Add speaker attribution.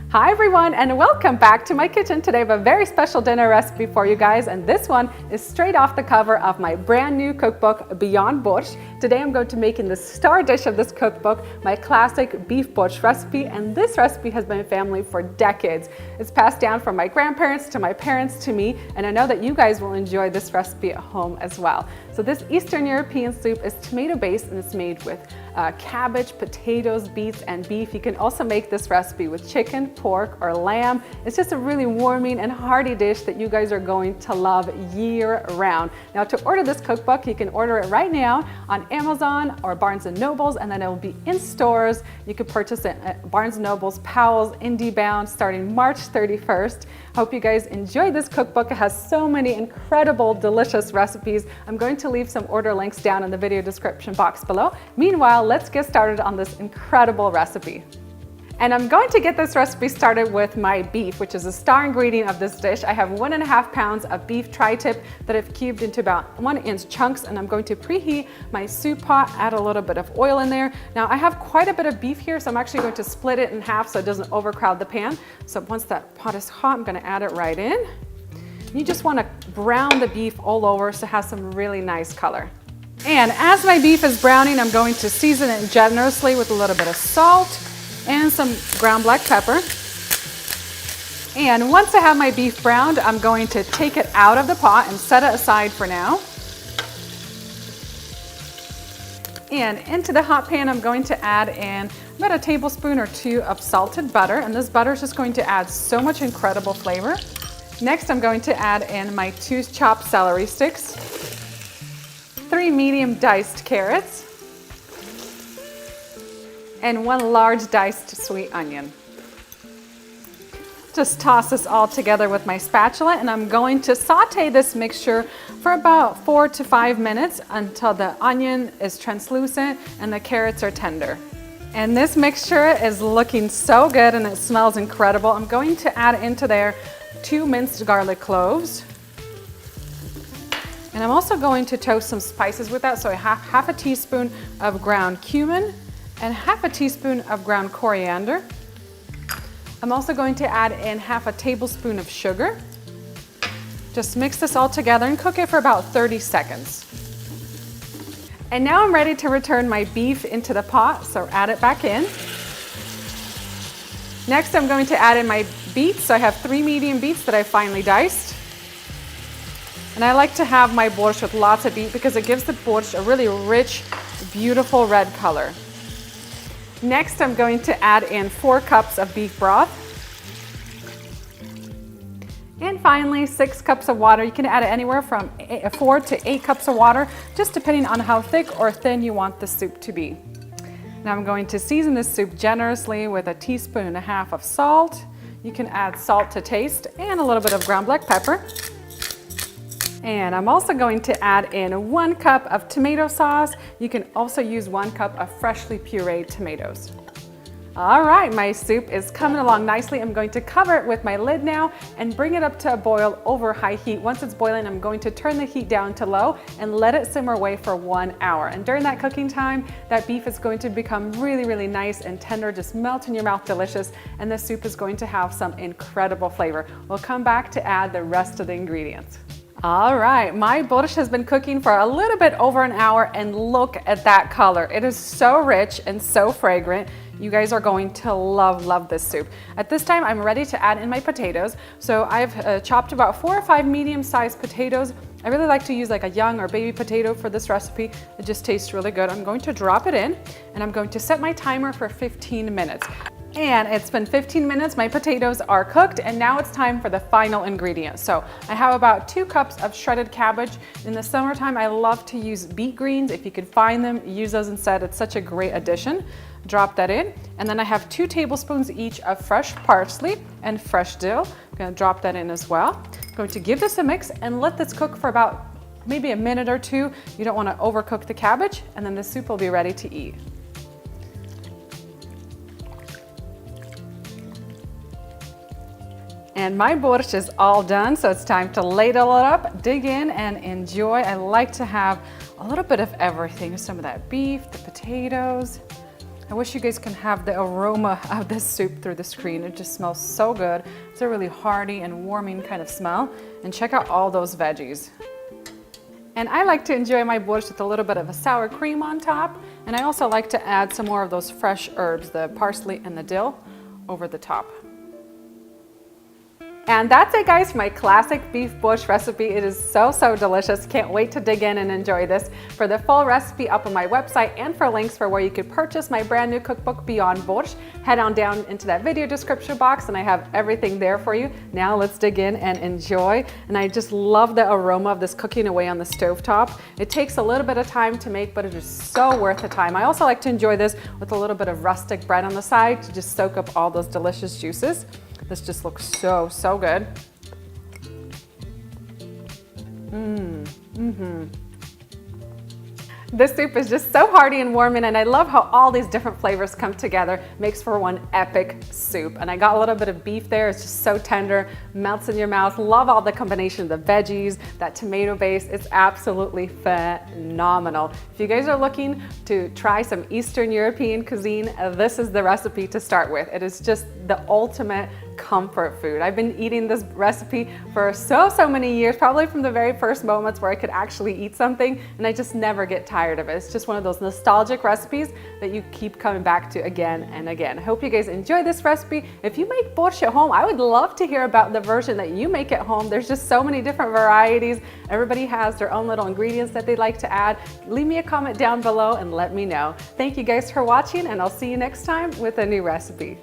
Speaker 1: Hi everyone, and welcome back to my kitchen. Today I have a very special dinner recipe for you guys, and this one is straight off the cover of my brand new cookbook, Beyond Borscht. Today I'm going to make in the star dish of this cookbook, my classic beef borscht recipe, and this recipe has been in family for decades. It's passed down from my grandparents to my parents to me, and I know that you guys will enjoy this recipe at home as well. So this Eastern European soup is tomato based and it's made with cabbage, potatoes, beets, and beef. You can also make this recipe with chicken, pork, or lamb. It's just a really warming and hearty dish that you guys are going to love year round. Now to order this cookbook, you can order it right now on Amazon or Barnes & Nobles, and then it will be in stores. You can purchase it at Barnes & Nobles, Powell's, IndieBound starting March 31st. Hope you guys enjoyed this cookbook. It has so many incredible, delicious recipes. I'm going to leave some order links down in the video description box below. Meanwhile, let's get started on this incredible recipe. And I'm going to get this recipe started with my beef, which is a star ingredient of this dish. I have 1.5 pounds of beef tri-tip that I've cubed into about 1-inch chunks, and I'm going to preheat my soup pot, add a little bit of oil in there. Now I have quite a bit of beef here, so I'm actually going to split it in half so it doesn't overcrowd the pan. So once that pot is hot, I'm going to add it right in. You just want to brown the beef all over so it has some really nice color. And as my beef is browning, I'm going to season it generously with a little bit of salt and some ground black pepper. And once I have my beef browned, I'm going to take it out of the pot and set it aside for now. And into the hot pan, I'm going to add in about 1 tablespoon or 2 of salted butter, and this butter is just going to add so much incredible flavor. Next, I'm going to add in my 2 chopped celery sticks, 3 medium diced carrots, and 1 large diced sweet onion. Just toss this all together with my spatula, and I'm going to saute this mixture for about 4 to 5 minutes until the onion is translucent and the carrots are tender. And this mixture is looking so good and it smells incredible. I'm going to add into there 2 minced garlic cloves. And I'm also going to toast some spices with that. So I have half a teaspoon of ground cumin and half a teaspoon of ground coriander. I'm also going to add in half a tablespoon of sugar. Just mix this all together and cook it for about 30 seconds. And now I'm ready to return my beef into the pot, so add it back in. Next, I'm going to add in my beets. So I have 3 medium beets that I finely diced. And I like to have my borscht with lots of beet because it gives the borscht a really rich, beautiful red color. Next, I'm going to add in 4 cups of beef broth. And finally, 6 cups of water. You can add it anywhere from 4 to 8 cups of water, just depending on how thick or thin you want the soup to be. Now I'm going to season this soup generously with 1.5 teaspoons of salt. You can add salt to taste and a little bit of ground black pepper. And I'm also going to add in 1 cup of tomato sauce. You can also use 1 cup of freshly pureed tomatoes. All right, my soup is coming along nicely. I'm going to cover it with my lid now and bring it up to a boil over high heat. Once it's boiling, I'm going to turn the heat down to low and let it simmer away for 1 hour. And during that cooking time, that beef is going to become really, really nice and tender, just melt in your mouth, delicious. And the soup is going to have some incredible flavor. We'll come back to add the rest of the ingredients. All right, my borscht has been cooking for a little bit over an hour, and look at that color. It is so rich and so fragrant. You guys are going to love this soup. At this time, I'm ready to add in my potatoes. So I've chopped about 4 or 5 medium-sized potatoes. I really like to use like a young or baby potato for this recipe. It just tastes really good. I'm going to drop it in, and I'm going to set my timer for 15 minutes. And it's been 15 minutes, my potatoes are cooked, and now it's time for the final ingredient. So I have about 2 cups of shredded cabbage. In the summertime, I love to use beet greens. If you can find them, use those instead. It's such a great addition. Drop that in. And then I have 2 tablespoons each of fresh parsley and fresh dill. I'm gonna drop that in as well. I'm going to give this a mix and let this cook for about maybe a minute or 2. You don't wanna overcook the cabbage, and then the soup will be ready to eat. And my borscht is all done, so it's time to ladle it up, dig in, and enjoy. I like to have a little bit of everything. Some of that beef, the potatoes, I wish you guys can have the aroma of this soup through the screen. It just smells so good. It's a really hearty and warming kind of smell. And check out all those veggies. And I like to enjoy my borscht with a little bit of a sour cream on top. And I also like to add some more of those fresh herbs, the parsley and the dill, over the top. And that's it, guys, for my classic beef borscht recipe. It is so delicious. Can't wait to dig in and enjoy this. For the full recipe up on my website and for links for where you could purchase my brand new cookbook, Beyond Borscht, head on down into that video description box and I have everything there for you. Now let's dig in and enjoy. And I just love the aroma of this cooking away on the stovetop. It takes a little bit of time to make, but it is so worth the time. I also like to enjoy this with a little bit of rustic bread on the side to just soak up all those delicious juices. This just looks so good. This soup is just so hearty and warming, and I love how all these different flavors come together. Makes for one epic soup. And I got a little bit of beef there. It's just so tender, melts in your mouth. Love all the combination of the veggies, that tomato base. It's absolutely phenomenal. If you guys are looking to try some Eastern European cuisine, this is the recipe to start with. It is just the ultimate comfort food. I've been eating this recipe for so many years, probably from the very first moments where I could actually eat something, and I just never get tired of it. It's just one of those nostalgic recipes that you keep coming back to again and again. I hope you guys enjoy this recipe. If you make borscht at home, I would love to hear about the version that you make at home. There's just so many different varieties. Everybody has their own little ingredients that they'd like to add. Leave me a comment down below and let me know. Thank you guys for watching, and I'll see you next time with a new recipe.